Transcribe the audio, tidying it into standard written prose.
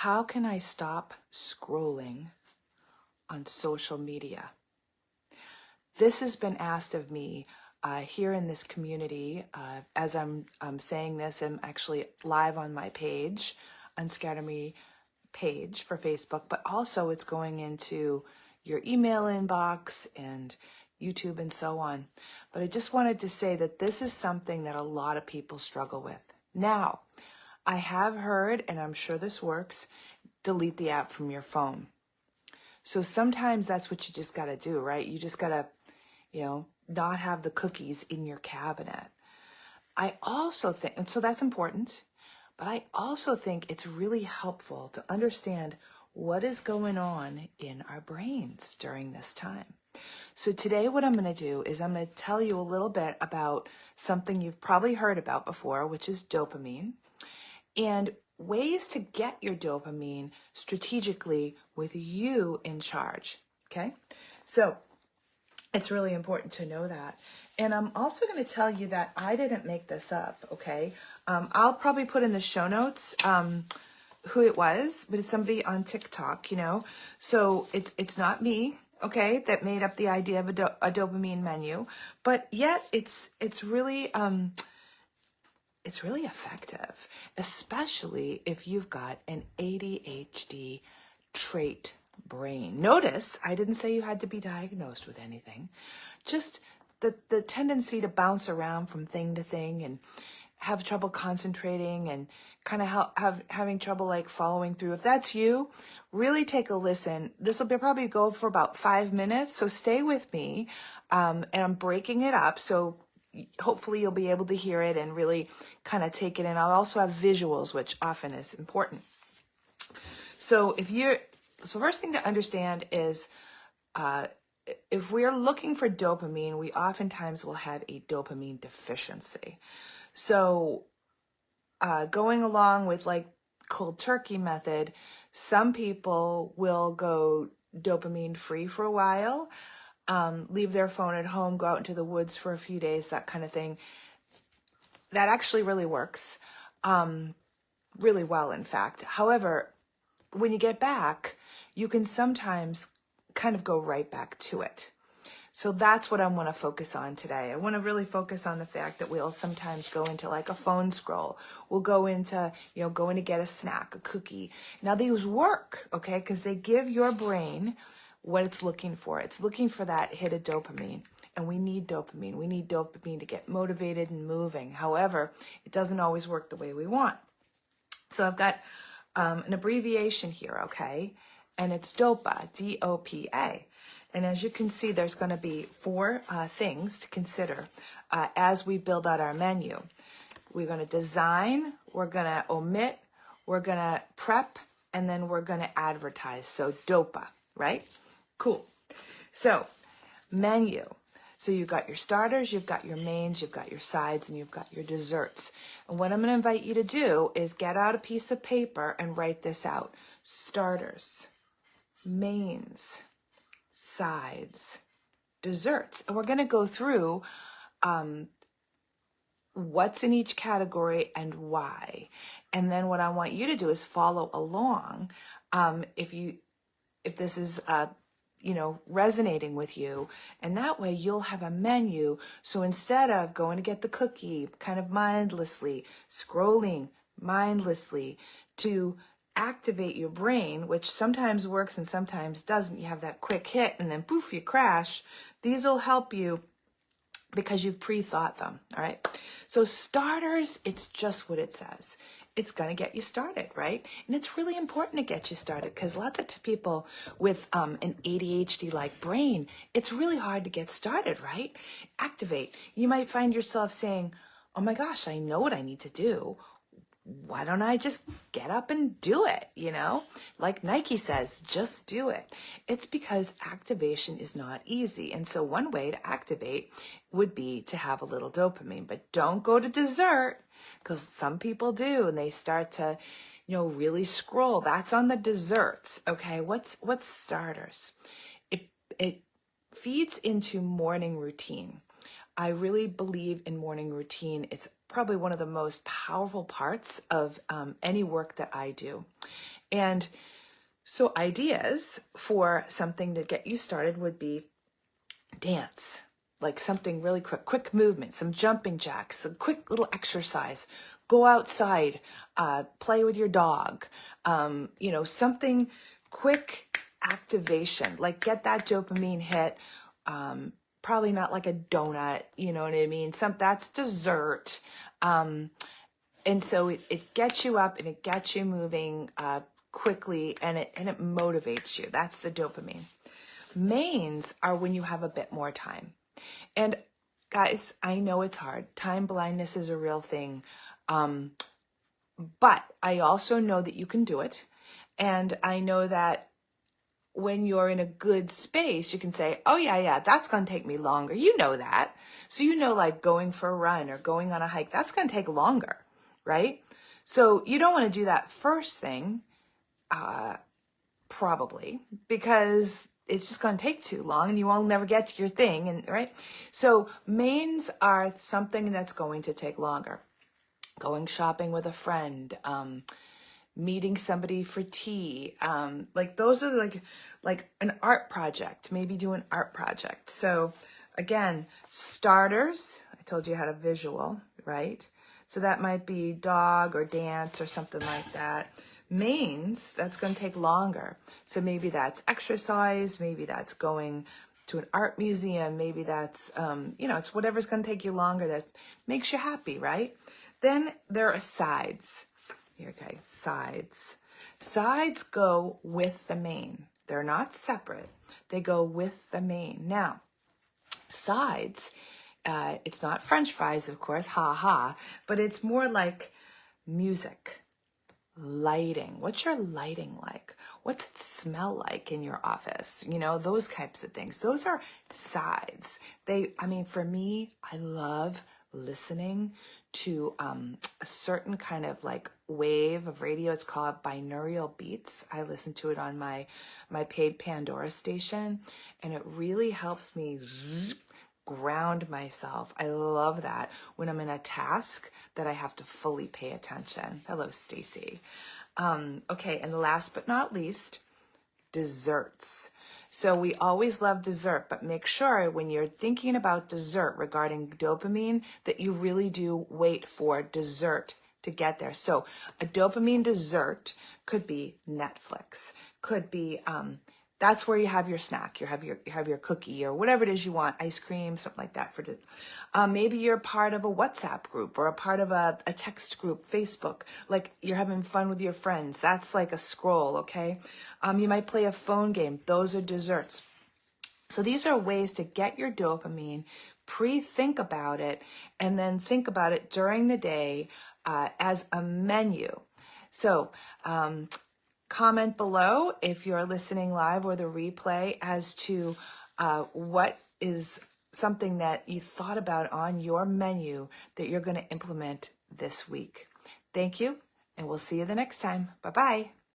how can I stop scrolling on social media? This has been asked of me here in this community. As I'm saying this, I'm actually live on my page, Unscatter Me page for Facebook, but also it's going into your email inbox and YouTube and so on. But I just wanted to say that this is something that a lot of people struggle with. Now, I have heard, and I'm sure this works, delete the app from your phone. So sometimes that's what you just got to do, right? You just got to, not have the cookies in your cabinet. I also think, and so that's important, but I also think it's really helpful to understand what is going on in our brains during this time. So today what I'm going to do is I'm going to tell you a little bit about something you've probably heard about before, which is dopamine, and ways to get your dopamine strategically with you in charge, okay? So it's really important to know that. And I'm also going to tell you that I didn't make this up, okay? I'll probably put in the show notes who it was, but it's somebody on TikTok, So it's not me, okay, that made up the idea of a dopamine menu, but yet it's really effective, especially if you've got an ADHD trait brain. Notice I didn't say you had to be diagnosed with anything, just the tendency to bounce around from thing to thing and have trouble concentrating and kind of having trouble like following through. If that's you, really take a listen. This will probably go for about 5 minutes, so stay with me, and I'm breaking it up, so hopefully you'll be able to hear it and really kind of take it in. I'll also have visuals, which often is important. So first thing to understand is if we're looking for dopamine, we oftentimes will have a dopamine deficiency. So going along with like cold turkey method, some people will go dopamine free for a while, leave their phone at home, go out into the woods for a few days, that kind of thing. That actually really works, really well, in fact. However, when you get back, you can sometimes kind of go right back to it. So that's what I want to focus on today. I want to really focus on the fact that we'll sometimes go into like a phone scroll. We'll go into, going to get a snack, a cookie. Now these work, okay, because they give your brain what it's looking for. It's looking for that hit of dopamine, and we need dopamine. We need dopamine to get motivated and moving. However, it doesn't always work the way we want. So I've got an abbreviation here, okay, and it's DOPA, D-O-P-A. And as you can see, there's going to be 4 things to consider as we build out our menu. We're going to design, we're going to omit, we're going to prep, and then we're going to advertise. So DOPA, right? Cool. So menu. So you've got your starters, you've got your mains, you've got your sides, and you've got your desserts. And what I'm going to invite you to do is get out a piece of paper and write this out. Starters, mains, sides, desserts. And we're going to go through what's in each category and why. And then what I want you to do is follow along. If this is resonating with you, and that way you'll have a menu. So instead of going to get the cookie kind of mindlessly, scrolling mindlessly to activate your brain, which sometimes works and sometimes doesn't, you have that quick hit and then poof, you crash. These will help you because you've pre-thought them, all right? So starters, it's just what it says. It's going to get you started, right? And it's really important to get you started because lots of people with an ADHD-like brain, it's really hard to get started, right? Activate. You might find yourself saying, oh my gosh, I know what I need to do. Why don't I just get up and do it, Like Nike says, just do it. It's because activation is not easy. And so one way to activate would be to have a little dopamine. But don't go to dessert, because some people do, and they start to, really scroll. That's on the desserts, okay? What's starters? It feeds into morning routine. I really believe in morning routine. It's probably one of the most powerful parts of any work that I do. And so ideas for something to get you started would be dance, like something really quick movement, some jumping jacks, some quick little exercise. Go outside, play with your dog, something quick activation, like get that dopamine hit. Probably not like a donut, you know what I mean? That's dessert. And so it gets you up and it gets you moving quickly, and it motivates you. That's the dopamine. Mains are when you have a bit more time. And guys, I know it's hard. Time blindness is a real thing. But I also know that you can do it. And I know that when you're in a good space, you can say, oh yeah, that's going to take me longer. You know that. So you know, like going for a run or going on a hike, that's going to take longer, right? So you don't want to do that first thing, probably, because it's just going to take too long and you will never get to your thing, and right? So mains are something that's going to take longer. Going shopping with a friend, meeting somebody for tea, like those are like an art project, maybe do an art project. So again, starters, I told you I had a visual, right? So that might be dog or dance or something like that. Mains, that's going to take longer. So maybe that's exercise, maybe that's going to an art museum, maybe that's, it's whatever's going to take you longer that makes you happy, right? Then there are sides. Here, guys, sides. Sides go with the main. They're not separate. They go with the main. Now, sides, it's not French fries, of course, but it's more like music, lighting. What's your lighting like? What's it smell like in your office? Those types of things. Those are sides. For me, I love listening to a certain kind of like wave of radio. It's called binaural beats. I listen to it on my paid Pandora station, and it really helps me ground myself. I love that when I'm in a task that I have to fully pay attention. Hello, Stacy. Okay, and last but not least, desserts. So we always love dessert, but make sure when you're thinking about dessert regarding dopamine that you really do wait for dessert to get there. So a dopamine dessert could be Netflix, could be that's where you have your snack, you have your cookie or whatever it is you want, ice cream, something like that. Maybe you're part of a WhatsApp group or a part of a text group, Facebook, like you're having fun with your friends. That's like a scroll, okay? You might play a phone game. Those are desserts. So these are ways to get your dopamine, pre-think about it, and then think about it during the day as a menu. So comment below if you're listening live or the replay as to what is something that you thought about on your menu that you're going to implement this week. Thank you, and we'll see you the next time. Bye-bye.